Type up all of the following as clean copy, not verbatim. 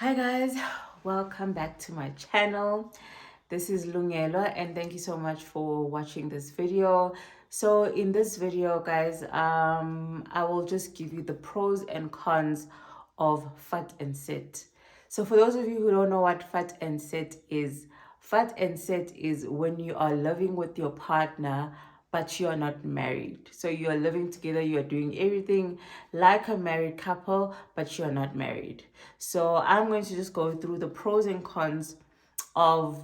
Hi guys, welcome back to my channel. This is Lungelo and thank you so much for watching this video. So in this video guys, I will just give you the pros and cons of Vatensit. So for those of you who don't know what Vatensit is when you are living with your partner but you are not married. So you are living together, you are doing everything like a married couple, but you are not married. So I'm going to just go through the pros and cons of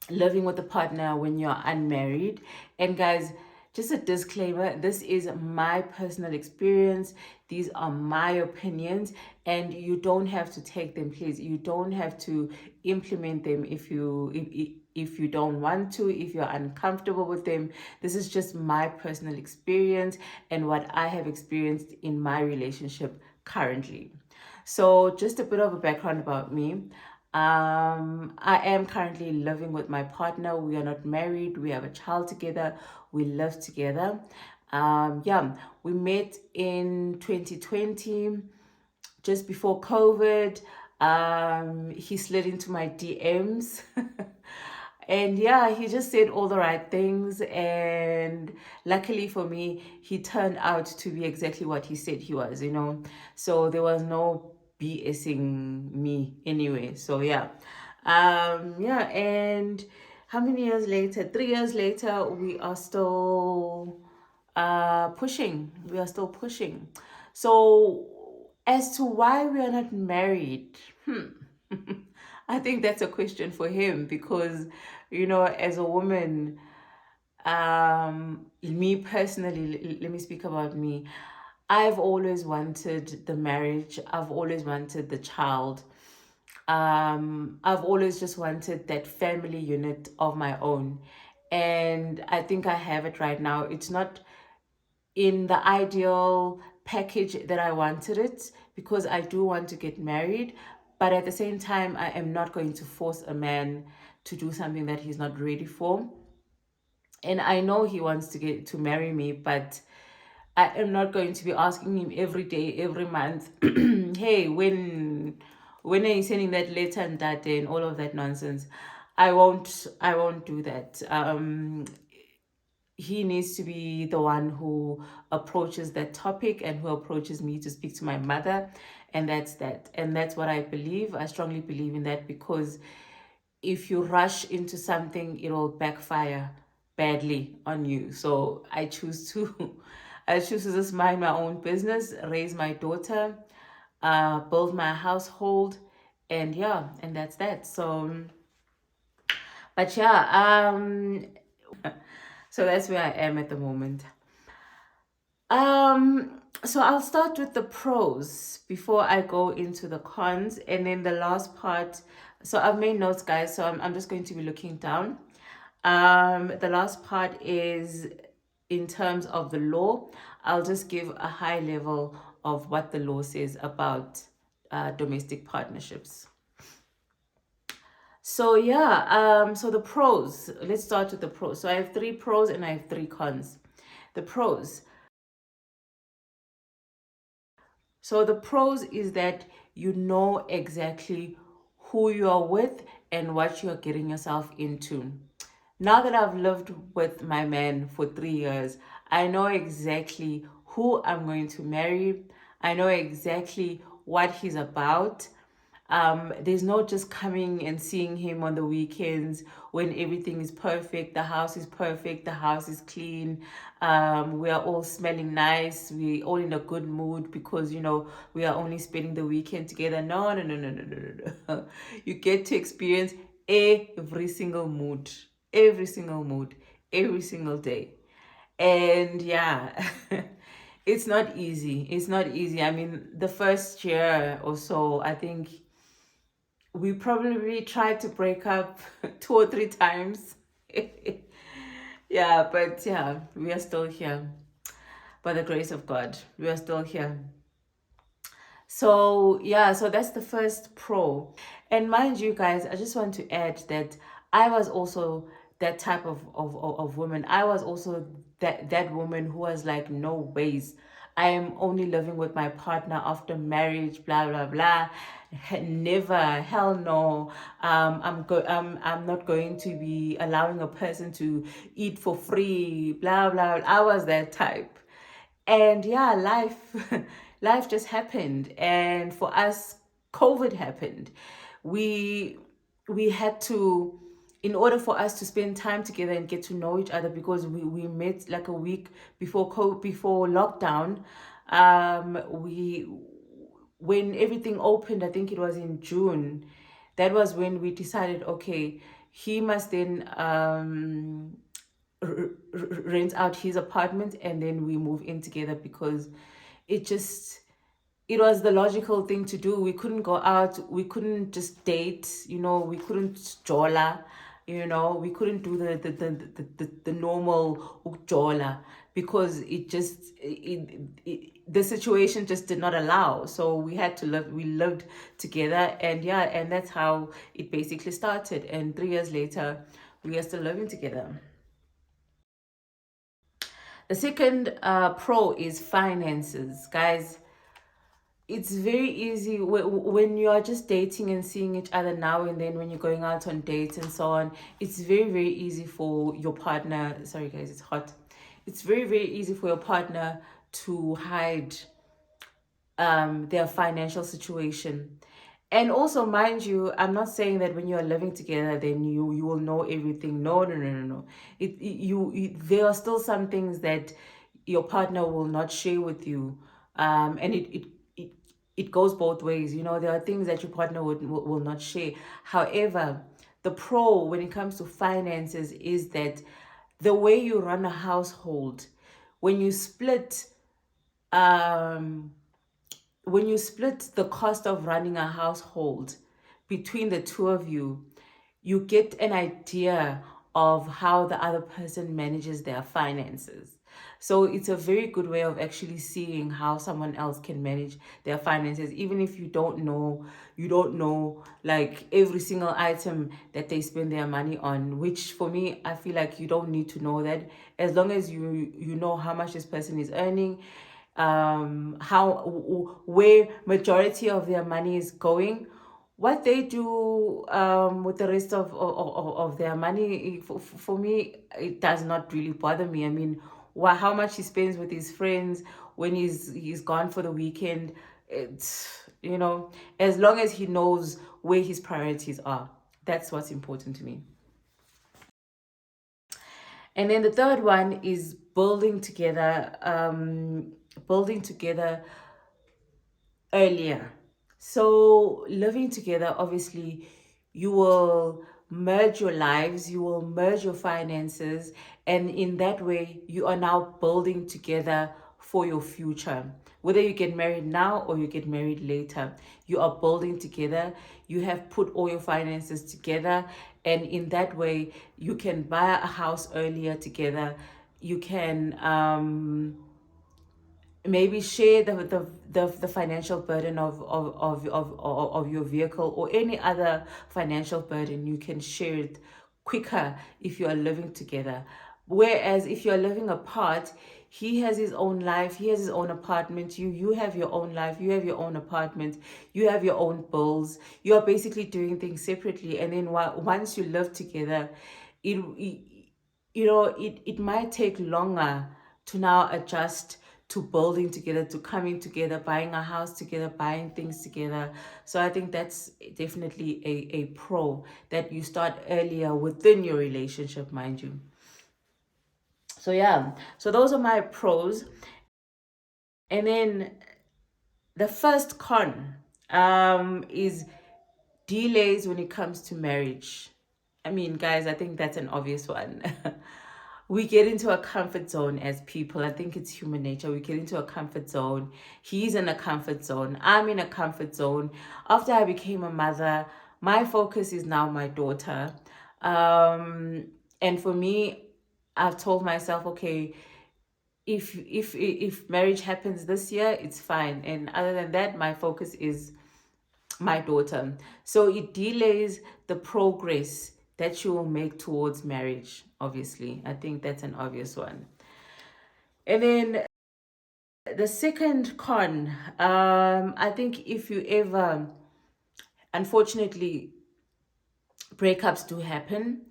living with a partner when you're unmarried. And guys, just a disclaimer, this is my personal experience, these are my opinions, and you don't have to take them, please. You don't have to implement them if you don't want to, if you're uncomfortable with them. This is just my personal experience and what I have experienced in my relationship currently. So just a bit of a background about me. I am currently living with my partner. We are not married. We have a child together. We live together. Yeah, we met in 2020, just before COVID. He slid into my DMs. And yeah, he just said all the right things. And luckily for me, he turned out to be exactly what he said he was, So there was no BSing me anyway. So yeah. Yeah, and how many years later? 3 years later, we are still pushing. We are still pushing. So as to why we are not married, I think that's a question for him because, as a woman, me personally, let me speak about me. I've always wanted the marriage. I've always wanted the child. I've always just wanted that family unit of my own. And I think I have it right now. It's not in the ideal package that I wanted it because I do want to get married. But at the same time, I am not going to force a man to do something that he's not ready for. And I know he wants to marry me, but I am not going to be asking him every day, every month, hey, when are you sending that letter and that day and all of that nonsense. I won't do that. He needs to be the one who approaches that topic and who approaches me to speak to my mother, and that's that. And that's what I believe. I strongly believe in that because if you rush into something, it'll backfire badly on you. So I choose to I choose to just mind my own business, raise my daughter, build my household, and yeah, and that's that. So but yeah, so that's where I am at the moment. So I'll start with the pros before I go into the cons, and then the last part. So I've made notes, guys. So I'm just going to be looking down. The last part is in terms of the law. I'll just give a high level of what the law says about domestic partnerships. So yeah, so the pros. Let's start with the pros. So I have 3 pros and I have 3 cons. The pros. So the pros is that you know exactly who you are with and what you're getting yourself into. Now that I've lived with my man for 3 years, I know exactly who I'm going to marry. I know exactly what he's about. There's no just coming and seeing him on the weekends when everything is perfect. The house is perfect. The house is clean. We are all smelling nice. We all in a good mood because we are only spending the weekend together. No, no, no, no, no, no, no, no. You get to experience every single mood, every single mood, every single day. And yeah, it's not easy. It's not easy. I mean, the first year or so, I think we probably tried to break up 2 or 3 times. Yeah, but yeah, we are still here. By the grace of God, we are still here. So yeah, so that's the first pro. And mind you guys, I just want to add that I was also that type of woman. I was also that woman who was like, no ways I am only living with my partner after marriage, blah blah blah. Never, hell no. I'm not going to be allowing a person to eat for free, blah blah. I was that type. And yeah, life life just happened, and for us COVID happened. We we had to, in order for us to spend time together and get to know each other, because we met like a week before before lockdown. We When everything opened, I think it was in June, that was when we decided, okay, he must then rent out his apartment and then we move in together, because it just, it was the logical thing to do. We couldn't go out, we couldn't just date, we couldn't jola, we couldn't do the normal jola, because it just the situation just did not allow. So we had to live, we lived together, and yeah, and that's how it basically started. And 3 years later, we are still living together. The second pro is finances, guys. It's very easy when you are just dating and seeing each other now and then, when you're going out on dates and so on. It's very, very easy for your partner. Sorry, guys, it's hot. It's very, very easy for your partner to hide their financial situation. And also, mind you, I'm not saying that when you are living together, then you will know everything. No, no, no, no, no. There are still some things that your partner will not share with you, and it it goes both ways. There are things that your partner will not share. However, the pro when it comes to finances is that the way you run a household, when you split, um when you split the cost of running a household between the two of you, you get an idea of how the other person manages their finances. So it's a very good way of actually seeing how someone else can manage their finances, even if you don't know like every single item that they spend their money on, which for me, I feel like you don't need to know that. As long as you know how much this person is earning, how where majority of their money is going, what they do with the rest of their money, for me, it does not really bother me. I mean, how much he spends with his friends when he's gone for the weekend, it's, as long as he knows where his priorities are, that's what's important to me. And then the third one is building together earlier. So, living together, obviously, you will merge your lives, you will merge your finances, and in that way, you are now building together for your future. Whether you get married now or you get married later, you are building together. You have put all your finances together, and in that way, you can buy a house earlier together. You can maybe share the financial burden of your vehicle, or any other financial burden. You can share it quicker if you are living together. Whereas if you are living apart, he has his own life, he has his own apartment, you have your own life, you have your own apartment, you have your own bills. You are basically doing things separately, and then once you live together, it it might take longer to now adjust to building together, to coming together, buying a house together, buying things together. So I think that's definitely a pro, that you start earlier within your relationship, mind you. So yeah, so those are my pros. And then the first con is delays when it comes to marriage. I mean, guys, I think that's an obvious one. We get into a comfort zone as people. I think it's human nature. We get into a comfort zone. He's in a comfort zone. I'm in a comfort zone. After I became a mother, my focus is now my daughter. And for me, I've told myself, okay, if marriage happens this year, it's fine. And other than that, my focus is my daughter. So it delays the progress that you will make towards marriage, obviously. I think that's an obvious one. And then the second con, I think if you ever, unfortunately, breakups do happen.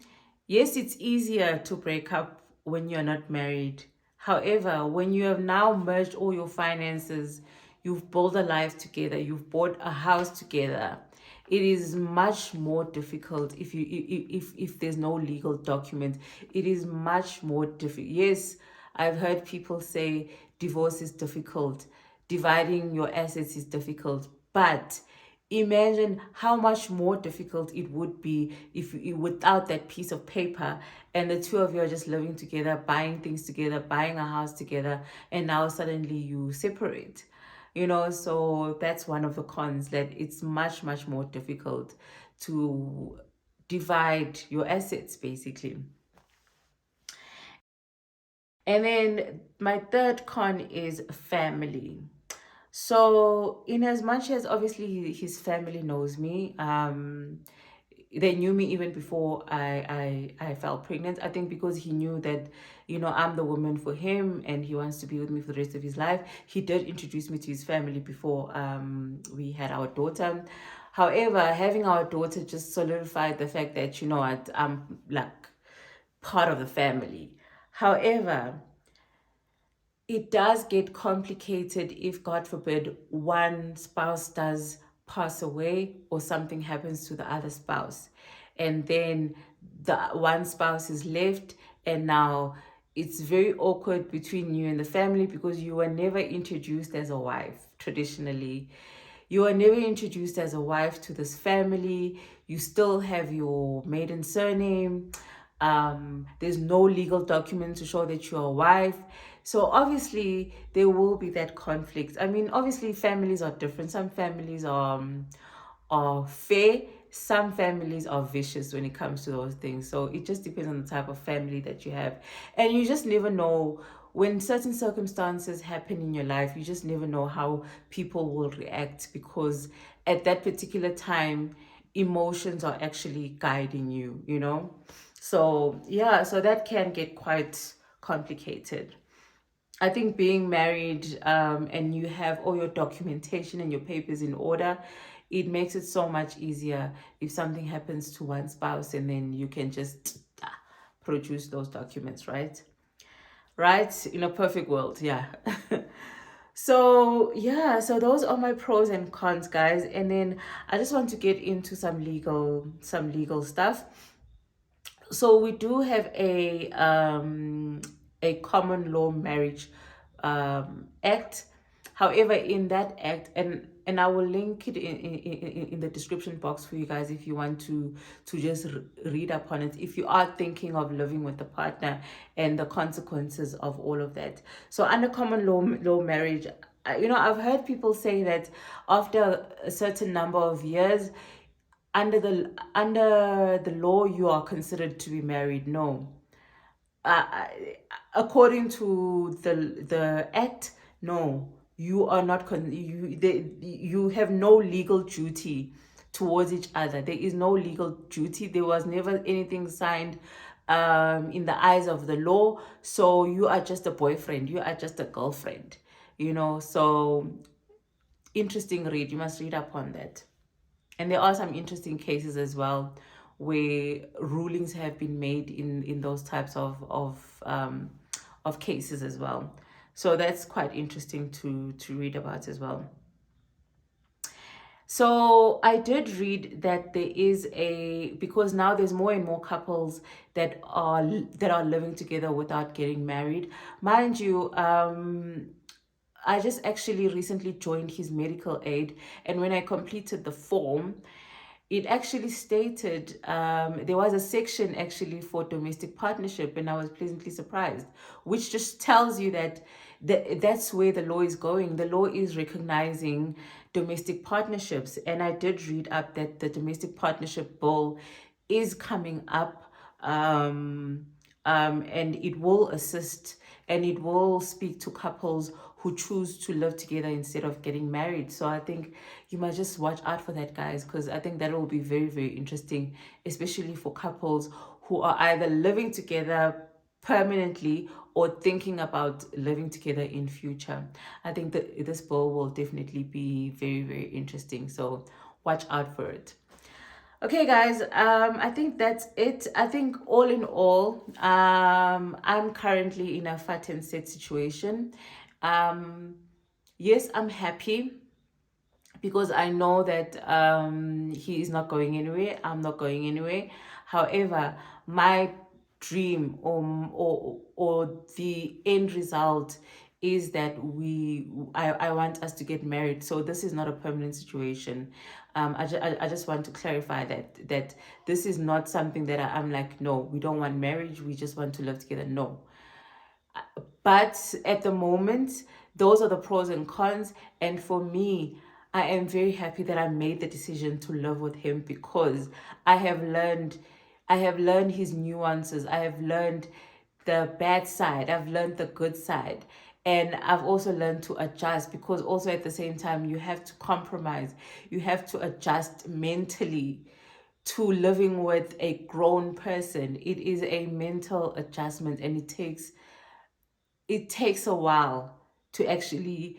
Yes, it's easier to break up when you're not married. However, when you have now merged all your finances, you've built a life together, you've bought a house together, it is much more difficult if if there's no legal document. It is much more difficult. Yes, I've heard people say divorce is difficult, dividing your assets is difficult, but imagine how much more difficult it would be if you, without that piece of paper, and the two of you are just living together, buying things together, buying a house together, and now suddenly you separate. So that's one of the cons, that it's much more difficult to divide your assets basically. And then my third con is family. So, in as much as obviously his family knows me, they knew me even before I fell pregnant. I think because he knew that, I'm the woman for him and he wants to be with me for the rest of his life. He did introduce me to his family before we had our daughter. However, having our daughter just solidified the fact that, I'm like part of the family. However, it does get complicated if, God forbid, one spouse does pass away or something happens to the other spouse. And then the one spouse is left, and now it's very awkward between you and the family because you were never introduced as a wife traditionally. You are never introduced as a wife to this family. You still have your maiden surname. There's no legal document to show that you're a wife. So obviously there will be that conflict. I mean, obviously families are different. Some families are fair. Some families are vicious when it comes to those things. So it just depends on the type of family that you have. And you just never know when certain circumstances happen in your life, you just never know how people will react, because at that particular time, emotions are actually guiding you. So, yeah, so that can get quite complicated. I think being married, and you have all your documentation and your papers in order, it makes it so much easier if something happens to one spouse, and then you can just produce those documents, right? Right? In a perfect world, yeah. So, yeah, so those are my pros and cons, guys. And then I just want to get into some legal stuff. So we do have a common law marriage act. However, in that act, and I will link it in the description box for you guys if you want to just read up on it, if you are thinking of living with a partner and the consequences of all of that. So under common law marriage, I've heard people say that after a certain number of years, under the law, you are considered to be married. No, uh, according to the act, no, you are not. You have no legal duty towards each other. There is no legal duty. There was never anything signed in the eyes of the law. So you are just a boyfriend. You are just a girlfriend. So interesting read. You must read up on that. And there are some interesting cases as well where rulings have been made in those types of cases as well. So that's quite interesting to read about as well. So I did read that there is because now there's more and more couples that are living together without getting married. Mind you, I just actually recently joined his medical aid, and when I completed the form, it actually stated there was a section actually for domestic partnership, and I was pleasantly surprised, which just tells you that that's where the law is going. The law is recognizing domestic partnerships, and I did read up that the domestic partnership bill is coming up, and it will assist and it will speak to couples who choose to live together instead of getting married. So I think you must just watch out for that, guys, because I think that will be very, very interesting, especially for couples who are either living together permanently or thinking about living together in future. I think that this bill will definitely be very, very interesting. So watch out for it. Okay, guys, I think that's it. I think all in all, I'm currently in a Vatensit situation. Um, yes, I'm happy because I know that he is not going anywhere. I'm not going anywhere. However, my dream or the end result is that I want us to get married. So this is not a permanent situation. I just want to clarify that this is not something that I'm like, no, we don't want marriage. We just want to live together. No, but at the moment, those are the pros and cons. And for me, I am very happy that I made the decision to live with him because I have learned I have learned his nuances. I have learned the bad side. I've learned the good side. And I've also learned to adjust because also at the same time you have to compromise. You have to adjust mentally to living with a grown person. It is a mental adjustment and it takes a while to actually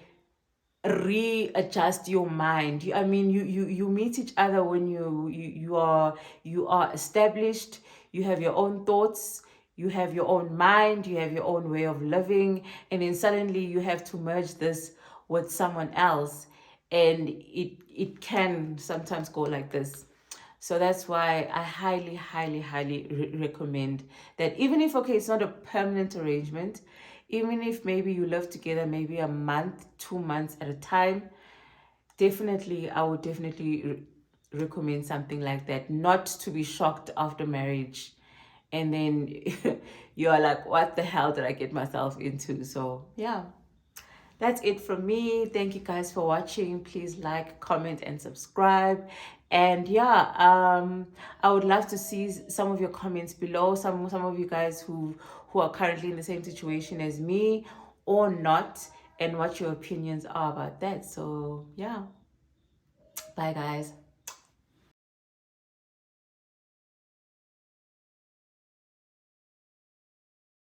readjust your mind. I mean, you meet each other when you are established. You have your own thoughts, you have your own mind, you have your own way of living, and then suddenly you have to merge this with someone else, and it can sometimes go like this. So that's why I highly, highly, highly recommend that even if, okay, it's not a permanent arrangement, even if maybe you live together maybe a month, 2 months at a time, definitely, I would definitely recommend something like that. Not to be shocked after marriage. And then you're like, what the hell did I get myself into? So, yeah. That's it from me. Thank you guys for watching. Please like, comment, and subscribe. And yeah, I would love to see some of your comments below. Some of you guys who are currently in the same situation as me or not, and what your opinions are about that. So yeah, bye guys.